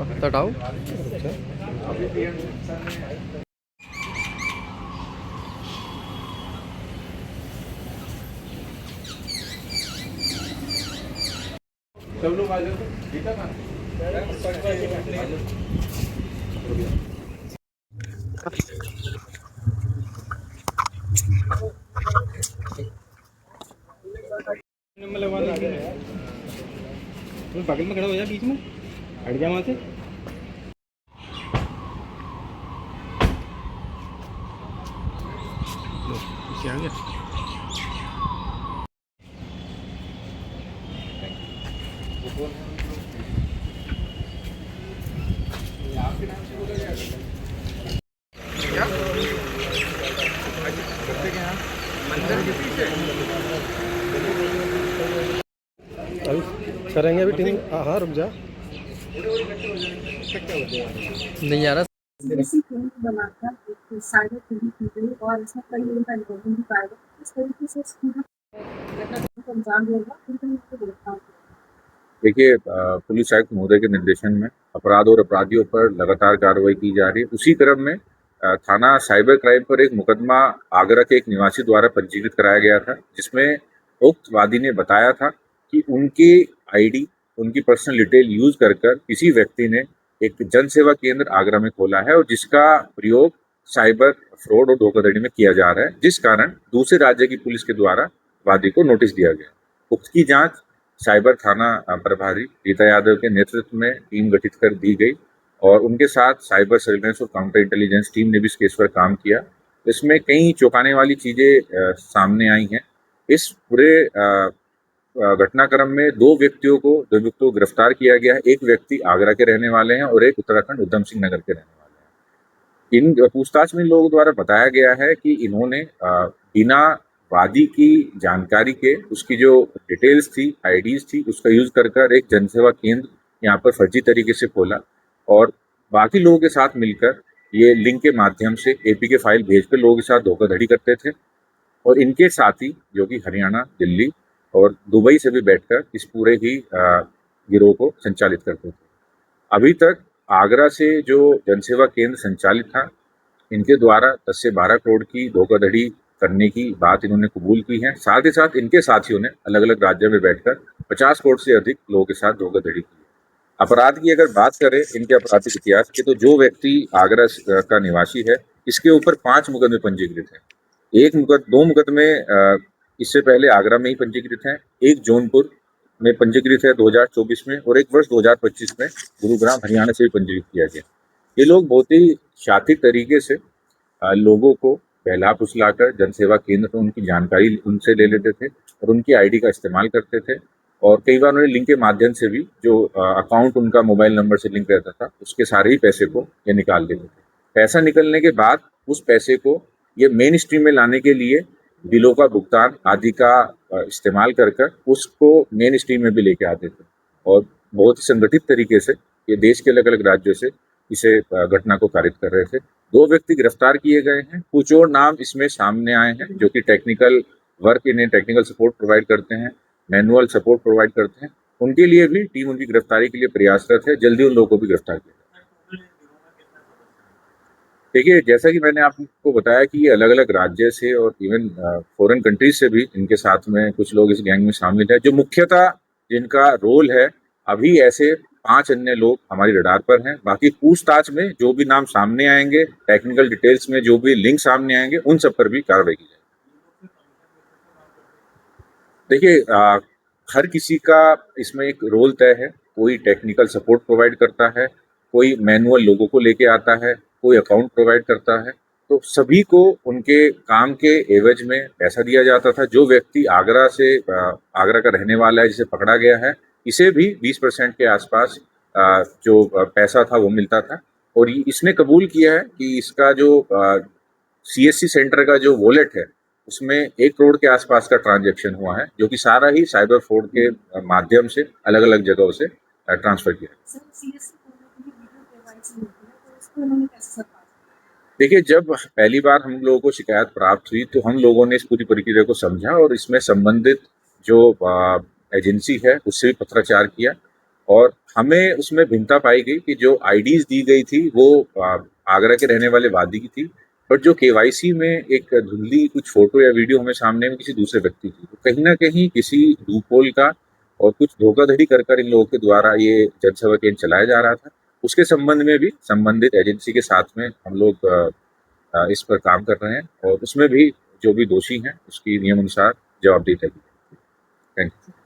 हटाओ। सब लोग आ जाओ, ठीक है ना? नंबर लगवा दो, तुम बगल में खड़ा हो जा, बीच में हट जा वहाँ से। इसे आ गया। आपके नाम से बोला जाएगा क्या? करते क्या हैं? मंदिर के पीछे अभी करेंगे अभी टीम। हाँ रुक जा। नहीं आ रहा। देसी क्रीम बनाकर एक साइबर पूरी की गई और इसमें कई लोगों का इन्वॉल्वमेंट भी पाया गया। इस तरीके से इसको अंजाम दिया गया, फिर उसको गिरफ्तार किया। देखिए, पुलिस आयुक्त महोदय के निर्देशन में अपराध और अपराधियों पर लगातार कार्रवाई की जा रही है। उसी क्रम में थाना साइबर क्राइम पर एक मुकदमा आगरा के एक निवासी द्वारा पंजीकृत कराया गया था, जिसमें उक्त वादी ने बताया था कि उनकी आईडी, उनकी पर्सनल डिटेल यूज कर किसी व्यक्ति ने एक जन सेवा केंद्र आगरा में खोला है और जिसका प्रयोग साइबर फ्रॉड और धोखाधड़ी में किया जा रहा है, जिस कारण दूसरे राज्य की पुलिस के द्वारा वादी को नोटिस दिया गया। उक्त की जांच साइबर थाना प्रभारी रीता यादव के नेतृत्व में टीम गठित कर दी गई और उनके साथ साइबर सर्विलेंस और काउंटर इंटेलिजेंस टीम ने भी इस केस पर काम किया। इसमें कई चौंकाने वाली चीजें सामने आई हैं। इस पूरे घटनाक्रम में दो व्यक्तियों को गिरफ्तार किया गया है। एक व्यक्ति आगरा के रहने वाले हैं और एक उत्तराखंड उधम सिंह नगर के रहने वाले हैं। इन पूछताछ में लोगों द्वारा बताया गया है कि इन्होंने बिना वादी की जानकारी के उसकी जो डिटेल्स थी, आईडीज थी, उसका यूज कर एक जनसेवा केंद्र यहाँ पर फर्जी तरीके से खोला और बाकी लोगों के साथ मिलकर ये लिंक के माध्यम से एपी के फाइल भेजकर लोगों के साथ धोखाधड़ी करते थे और इनके साथी जो कि हरियाणा, दिल्ली और दुबई से भी बैठकर इस पूरे ही गिरोह को संचालित करते थे। अभी तक आगरा से जो जनसेवा केंद्र संचालित था, इनके द्वारा 10 से 12 करोड़ की धोखाधड़ी करने की बात इन्होंने कबूल की है। साथ ही साथ इनके साथियों ने अलग अलग राज्यों में बैठकर 50 करोड़ से अधिक लोगों के साथ धोखाधड़ी की है। अपराध की अगर बात करें इनके आपराधिक इतिहास की, तो जो व्यक्ति आगरा का निवासी है, इसके ऊपर 5 मुकदमे पंजीकृत हैं। दो मुकदमे इससे पहले आगरा में ही पंजीकृत हैं, एक जौनपुर में पंजीकृत है 2024 में और एक वर्ष 2025 में गुरुग्राम हरियाणा से भी पंजीकृत किया गया। ये लोग बहुत ही शातिर तरीके से लोगों को बहला फुसलाकर जनसेवा केंद्र पर उनकी जानकारी उनसे ले लेते थे और उनकी आईडी का इस्तेमाल करते थे और कई बार उन्हें लिंक के माध्यम से भी जो अकाउंट उनका मोबाइल नंबर से लिंक रहता था, उसके सारे ही पैसे को ये निकाल देते थे। पैसा निकलने के बाद उस पैसे को ये मेन स्ट्रीम में लाने के लिए बिलों का भुगतान आदि का इस्तेमाल कर उसको मेन स्ट्रीम में भी लेके आते थे और बहुत ही संगठित तरीके से ये देश के अलग अलग राज्यों से इसे घटना को कारित कर रहे थे। 2 व्यक्ति गिरफ्तार किए गए हैं। कुछ और नाम इसमें सामने आए हैं जो कि टेक्निकल वर्क, इन्हें टेक्निकल सपोर्ट प्रोवाइड करते हैं, मैनुअल सपोर्ट प्रोवाइड करते हैं। उनके लिए भी टीम उनकी गिरफ्तारी के लिए प्रयासरत है। जल्दी उन लोगों को भी गिरफ्तार किया जाएगा। देखिए, जैसा कि मैंने आपको बताया कि ये अलग अलग राज्य से और इवन फॉरेन कंट्रीज से भी इनके साथ में कुछ लोग इस गैंग में शामिल है। जो मुख्यतः जिनका रोल है, अभी ऐसे 5 अन्य लोग हमारी रडार पर हैं। बाकी पूछताछ में जो भी नाम सामने आएंगे, टेक्निकल डिटेल्स में जो भी लिंक सामने आएंगे, उन सब पर भी कार्रवाई की जाएगी। देखिए, हर किसी का इसमें एक रोल तय है। कोई टेक्निकल सपोर्ट प्रोवाइड करता है, कोई मैनुअल लोगों को लेके आता है, कोई अकाउंट प्रोवाइड करता है। तो सभी को उनके काम के एवज में पैसा दिया जाता था। जो व्यक्ति आगरा का रहने वाला है, जिसे पकड़ा गया है, इसे भी 20% के आसपास जो पैसा था वो मिलता था और इसने कबूल किया है कि इसका जो सीएससी सेंटर का जो वॉलेट है, उसमें 1 करोड़ के आसपास का ट्रांजैक्शन हुआ है, जो कि सारा ही साइबर फ्रॉड के माध्यम से अलग अलग जगहों से ट्रांसफर किया। देखिए, जब पहली बार हम लोगों को शिकायत प्राप्त हुई तो हम लोगों ने इस पूरी प्रक्रिया को समझा और इसमें संबंधित जो एजेंसी है उससे भी पत्राचार किया और हमें उसमें भिन्नता पाई गई कि जो आईडीज दी गई थी वो आगरा के रहने वाले वादी की थी, बट जो केवाईसी में एक धुंधली कुछ फोटो या वीडियो हमें सामने में किसी दूसरे व्यक्ति की, तो कहीं ना कहीं किसी लूपहोल का और कुछ धोखाधड़ी कर इन लोगों के द्वारा ये जनसभा केंद्र चलाया जा रहा था। उसके संबंध में भी संबंधित एजेंसी के साथ में हम लोग इस पर काम कर रहे हैं और उसमें भी जो भी दोषी हैं उसकी नियम अनुसार जवाबदेही तय की। Thank you.